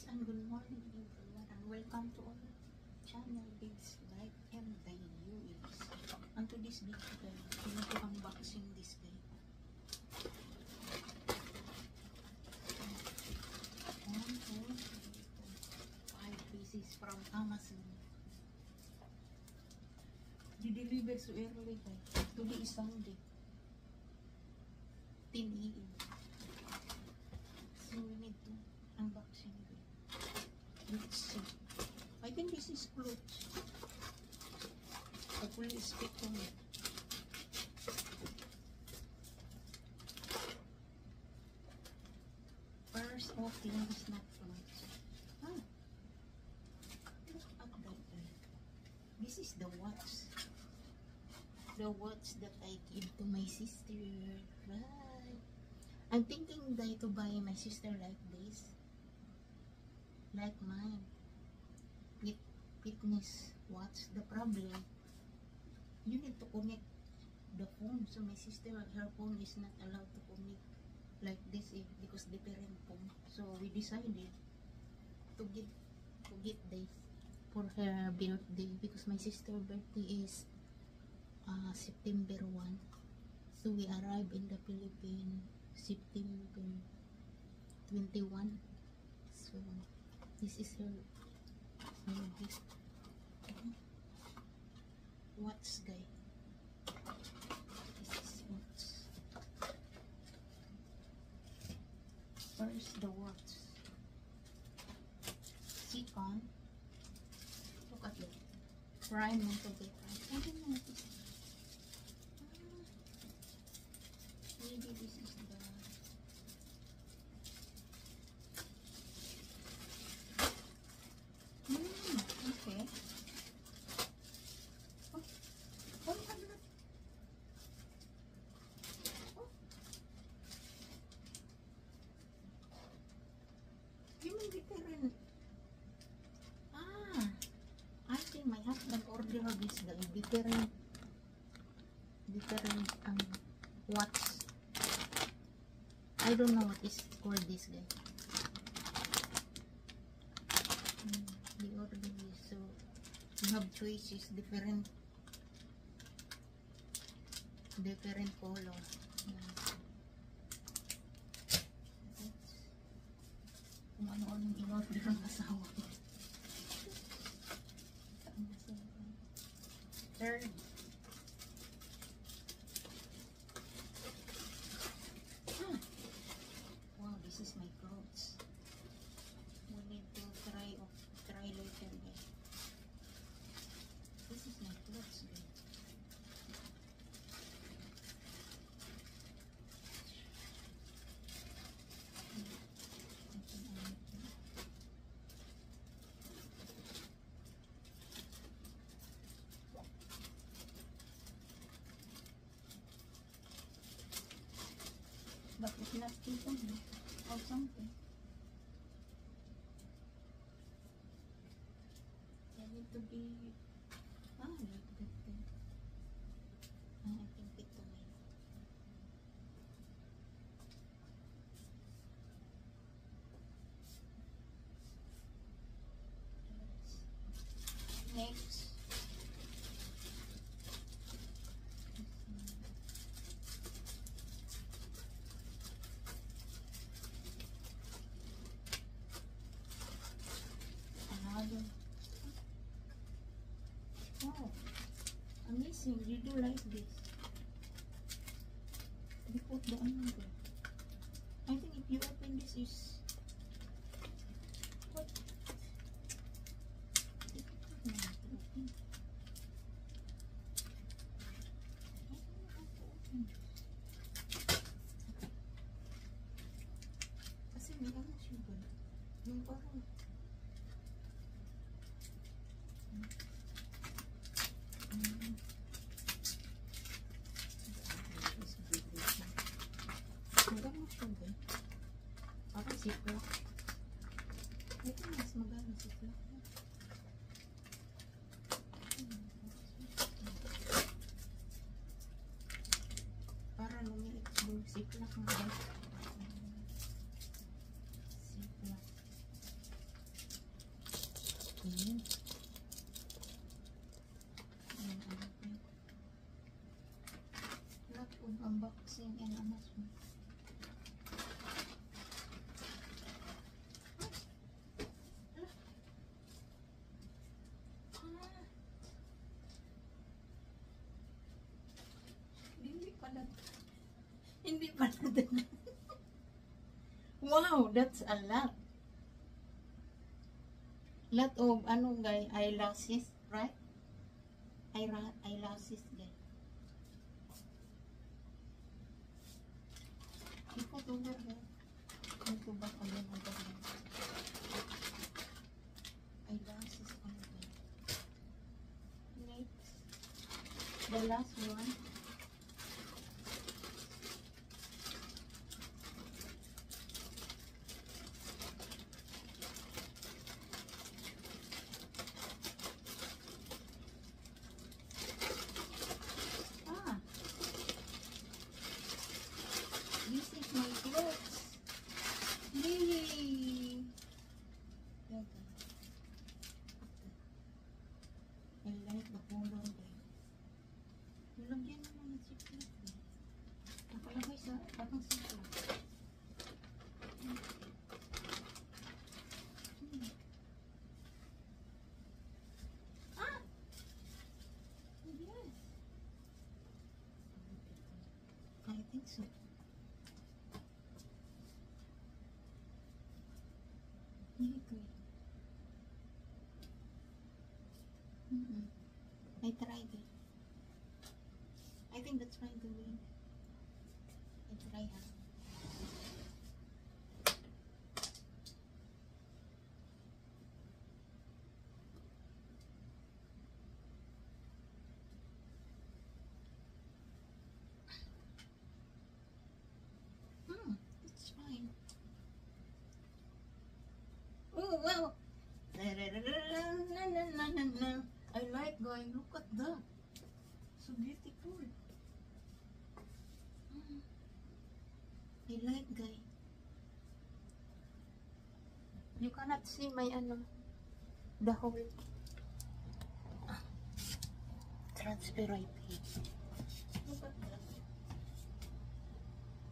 and good morning everyone and welcome to our channel Babes Life and News. And to this video guys, I'm going to unboxing this guy. 5 pieces from Amazon. Di-deliver so early guys. Today is Sunday. 10 AM. So we need to unboxing it. Let's see. I think this is clothes. I will speak to me. First thing is not clothes. Ah, look at that. This is the watch. The watch that I give to my sister. Right. I'm thinking to buy my sister like this. Like mine. Fitness watch. The problem, you need to connect the phone. So my sister, her phone is not allowed to connect like this because different phone. So we decided to get this for her birthday because my sister's birthday is September 1. So we arrived in the Philippines September 21. So this is her gift. Watch guy. This is watch. First the watch. Second, look at it. Prime Mental Day. I don't know what this is. Maybe this is the okay. Oh, oh, oh. You mean different? I think my husband ordered this guy different watch. I don't know what is called this guy. They ordered this, so you have choices, different color. Kung ano-anong in-order ng asawa ko. Third, wow, this is my clothes. We need to try later guys. This is my clothes guys. But it's not taken or something. I need to be like that thing. I think it to me. Next. Wow, amazing. You do like this. You put the onion there. I think if you open this is what? Kasi may ano siya ba? Yung parang maganda siya ba? Parang ziplock. Ito mas maganda ziplock. Para lumiit yung ziplock mo guys. Ziplock. Ayan. Ayan, ano pa yun? Lot of unboxing and Amazon. Hindi pala. Hindi pala din. Wow, that's a lot. Lot of ano guys, eyelashes, right? Eyelashes guys. Ito over here. Ito ba again over here? Eyelashes ano guys. Next, the last one. This is my clothes. Yay! Okay. I like the color there. Nilagyan naman ng ziplock eh. Nakalagay sa bakang ziplock. Ah! Yes. I think so. Really good. I tried it. I think that's fine to me. I try ha. It's fine. Oh wow. I like going. Look at that. So beautiful. I like guy. You cannot see my the whole transparent page. Look at that.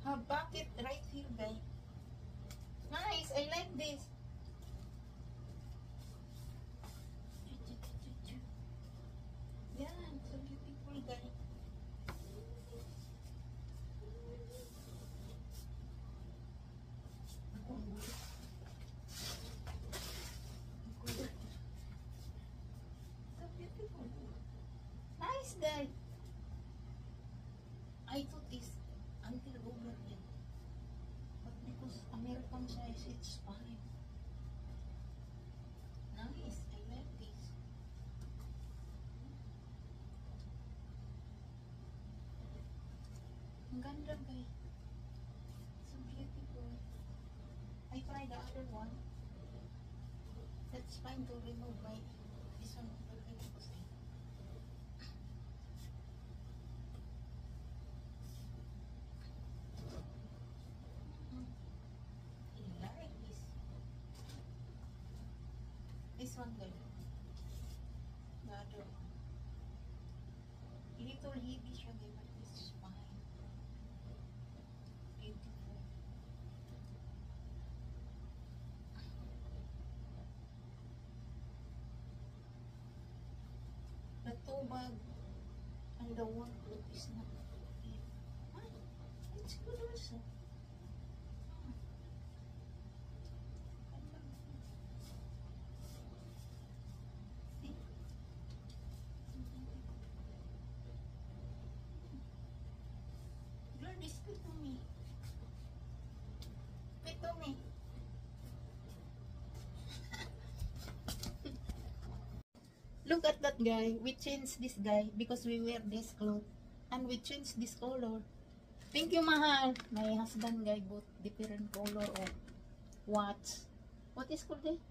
A bucket right here, guy. Nice. I like this. Yeah, so beautiful, guy. So beautiful. Nice, guy. I thought it's until over there. But because American size, it's fine. Nice. I like this. Ang ganda, guy. So beautiful. I tried the other one. That's fine to remove my this one. I like this. This one, guy. The other one. Little heavy siya, guy, but this is fine. Beautiful. The two bag and the one cloth is not good. Ah, it's good also. See? Girl, this fit to me. Fit to me. Look at that guy. We changed this guy because we wear this clothes. And we changed this color. Thank you, mahal. My husband guy bought different color of watch. What is called it?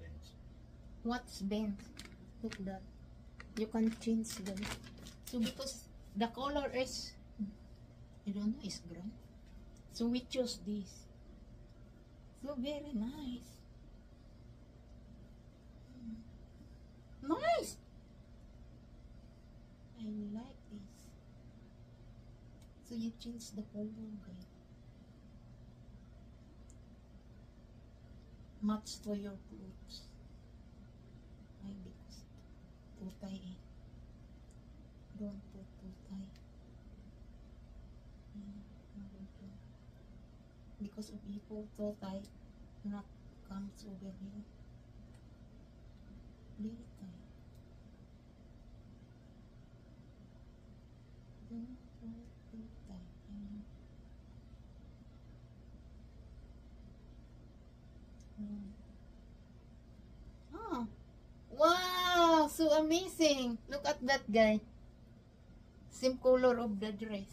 Watch band. Look that. You can change them. So because the color is, I don't know, is brown. So we chose this. So very nice. you change the color, guys. Match to your clothes. Ay, because too tight eh. Don't put too tight. Because if you put too tight, not comes over here. Very tight. Don't put too tight. Oh, wow, so amazing. Look at that guy. Same color of the dress.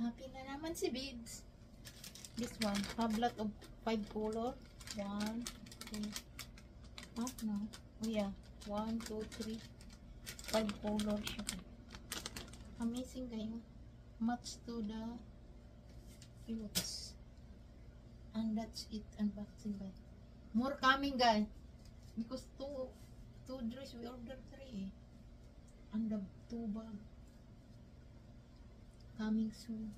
Happy na naman si Biggs. This one, have lot of 5 color. 1, 2, no. Oh yeah, 1, 2, 3, 5 color siya. Amazing kayo. Match to the clothes. And that's it, unboxing guys. More coming guys. Because two dress we ordered 3 eh. And the 2 bag coming soon.